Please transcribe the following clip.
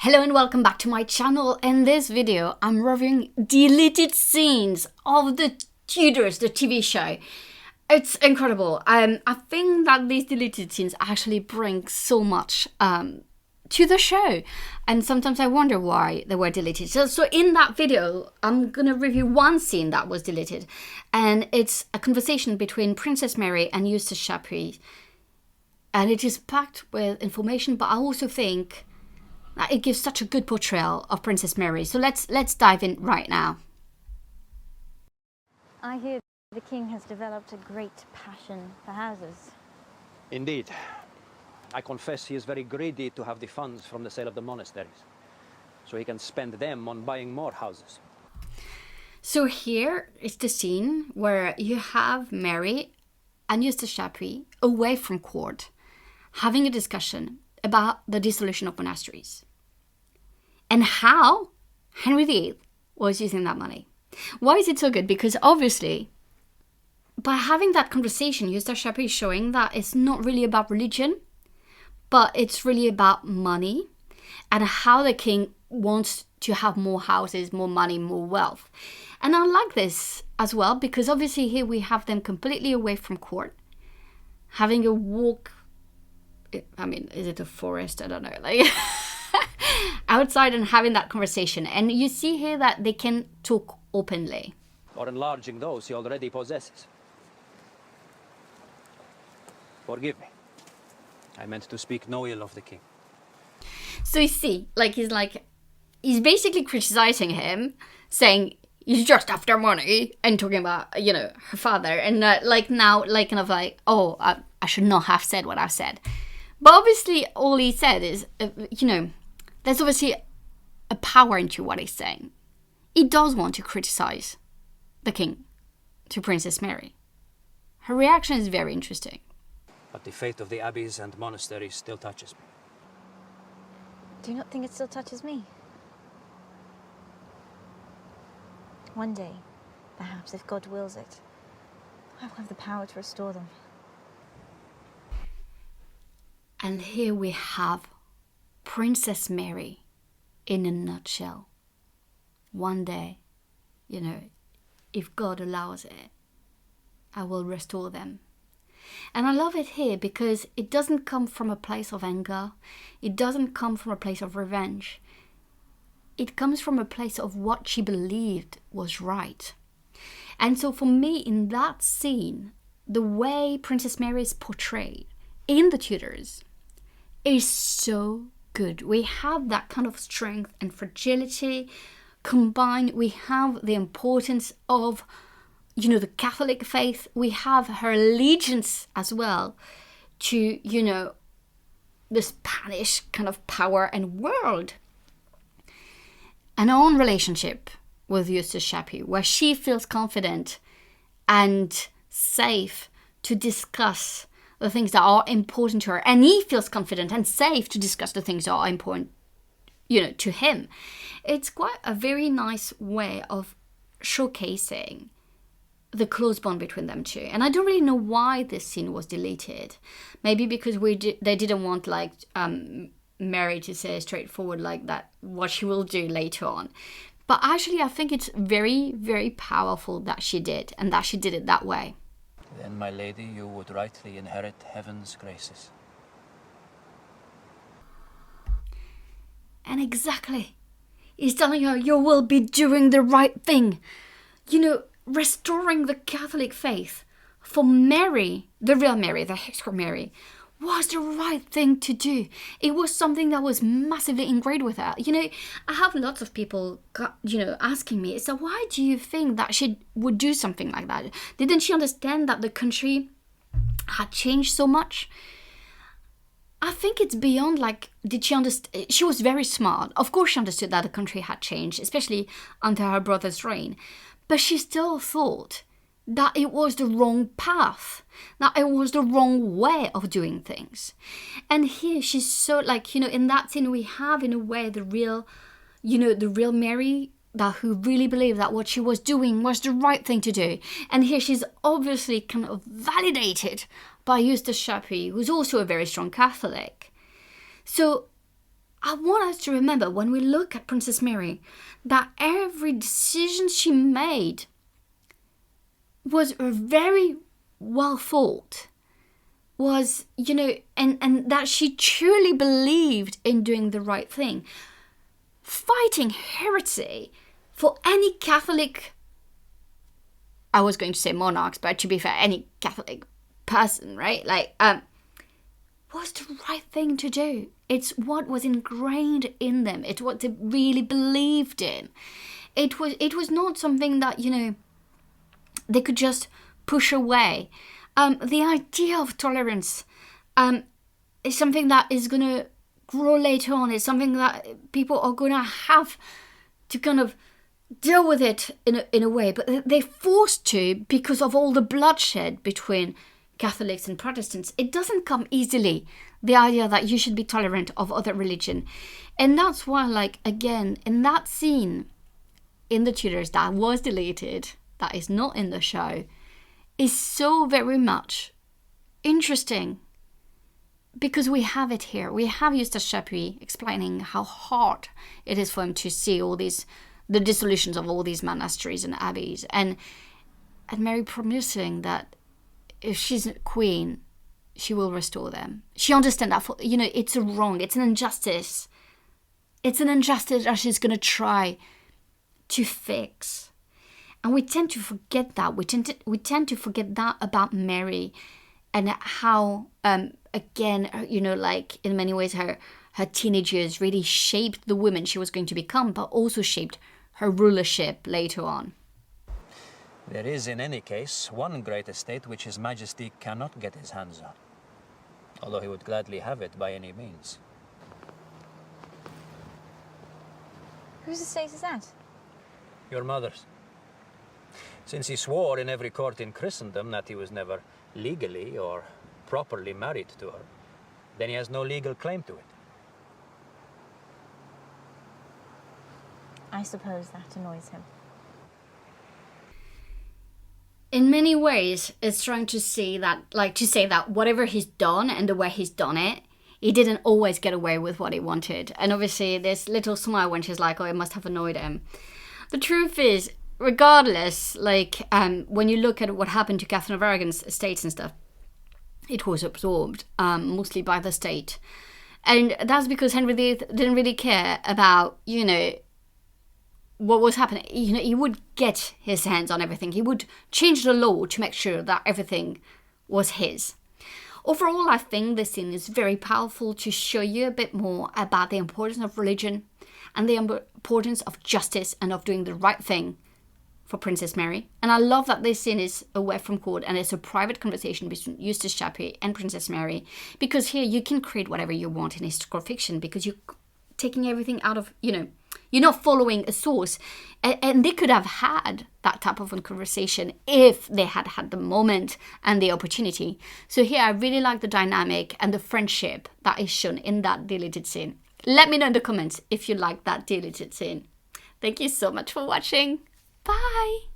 Hello and welcome back to my channel. In this video, I'm reviewing deleted scenes of the Tudors, the TV show. It's incredible. I think that these deleted scenes actually bring so much to the show. And sometimes I wonder why they were deleted. So in that video, I'm going to review one scene that was deleted. And it's a conversation between Princess Mary and Eustace Chapuys. And it is packed with information, but I also think it gives such a good portrayal of Princess Mary. So let's dive in right now. I hear the king has developed a great passion for houses. Indeed. I confess he is very greedy to have the funds from the sale of the monasteries, so he can spend them on buying more houses. So here is the scene where you have Mary and Eustace Chapuys away from court, having a discussion about the dissolution of monasteries and how Henry VIII was using that money. Why is it so good? Because obviously, by having that conversation, Eustace Chapuys is showing that it's not really about religion, but it's really about money and how the king wants to have more houses, more money, more wealth. And I like this as well, because obviously here we have them completely away from court, having a walk. I mean, is it a forest? I don't know. Like outside and having that conversation. And you see here that they can talk openly. Or enlarging those he already possesses. Forgive me. I meant to speak no ill of the king. So you see, he's basically criticizing him, saying he's just after money and talking about, her father. And oh, I should not have said what I've said. But obviously, all he said is, there's obviously a power into what he's saying. He does want to criticize the king to Princess Mary. Her reaction is very interesting. But the fate of the abbeys and monasteries still touches me. Do you not think it still touches me? One day, perhaps if God wills it, I will have the power to restore them. And here we have Princess Mary in a nutshell. One day, if God allows it, I will restore them. And I love it here because it doesn't come from a place of anger. It doesn't come from a place of revenge. It comes from a place of what she believed was right. And so for me, in that scene, the way Princess Mary is portrayed in the Tudors is so good. We have that kind of strength and fragility combined. We have the importance of, the Catholic faith. We have her allegiance as well to, the Spanish kind of power and world. And her own relationship with Eustace Chapuys, where she feels confident and safe to discuss the things that are important to her, and he feels confident and safe to discuss the things that are important, to him. It's quite a very nice way of showcasing the close bond between them two. And I don't really know why this scene was deleted. Maybe because they didn't want Mary to say straightforward like that what she will do later on. But actually, I think it's very, very powerful that she did, and that she did it that way. Then, my lady, you would rightly inherit heaven's graces. And exactly. He's telling her, you will be doing the right thing. Restoring the Catholic faith for Mary, the real Mary, the Hexcroft Mary, was the right thing to do. It was something that was massively ingrained with her. I have lots of people, asking me, so why do you think that she would do something like that? Didn't she understand that the country had changed so much? I think it's beyond did she understand? She was very smart. Of course she understood that the country had changed, especially under her brother's reign. But she still thought that it was the wrong path, that it was the wrong way of doing things. And here she's so in that scene we have in a way the real Mary, that who really believed that what she was doing was the right thing to do. And here she's obviously kind of validated by Eustace Chapuys, who's also a very strong Catholic. So I want us to remember when we look at Princess Mary that every decision she made was very well thought, was, you know, and that she truly believed in doing the right thing, fighting heresy for any Catholic, I was going to say monarchs, but to be fair, any Catholic person, right? Like, was the right thing to do. It's what was ingrained in them. It's what they really believed in. It was not something that, you know, they could just push away. The idea of tolerance is something that is going to grow later on. It's something that people are going to have to kind of deal with it in a way. But they're forced to because of all the bloodshed between Catholics and Protestants. It doesn't come easily, the idea that you should be tolerant of other religion. And that's why, like, again, in that scene in the Tudors that was deleted, that is not in the show, is so very much interesting because we have it here. We have Eustace Chapuys explaining how hard it is for him to see all these, the dissolutions of all these monasteries and abbeys, and Mary promising that if she's queen, she will restore them. She understands that, for, you know, it's a wrong, it's an injustice. It's an injustice that she's going to try to fix. And we tend to forget that. We tend to forget that about Mary, and how, again, you know, like in many ways her teenage years really shaped the woman she was going to become, but also shaped her rulership later on. There is, in any case, one great estate which His Majesty cannot get his hands on, although he would gladly have it by any means. Whose estate is that? Your mother's. Since he swore in every court in Christendom that he was never legally or properly married to her, then he has no legal claim to it. I suppose that annoys him. In many ways, it's trying to see that, like, to say that whatever he's done and the way he's done it, he didn't always get away with what he wanted. And obviously, this little smile when she's like, oh, it must have annoyed him. The truth is, regardless, like, when you look at what happened to Catherine of Aragon's estates and stuff, it was absorbed, mostly by the state. And that's because Henry VIII didn't really care about, you know, what was happening. You know, he would get his hands on everything. He would change the law to make sure that everything was his. Overall, I think this scene is very powerful to show you a bit more about the importance of religion and the importance of justice and of doing the right thing for Princess Mary. And I love that this scene is away from court and it's a private conversation between Eustace Chapuys and Princess Mary, because here you can create whatever you want in historical fiction because you're taking everything out of, you know, you're not following a source. And they could have had that type of a conversation if they had had the moment and the opportunity. So here I really like the dynamic and the friendship that is shown in that deleted scene. Let me know in the comments if you like that deleted scene. Thank you so much for watching. Bye!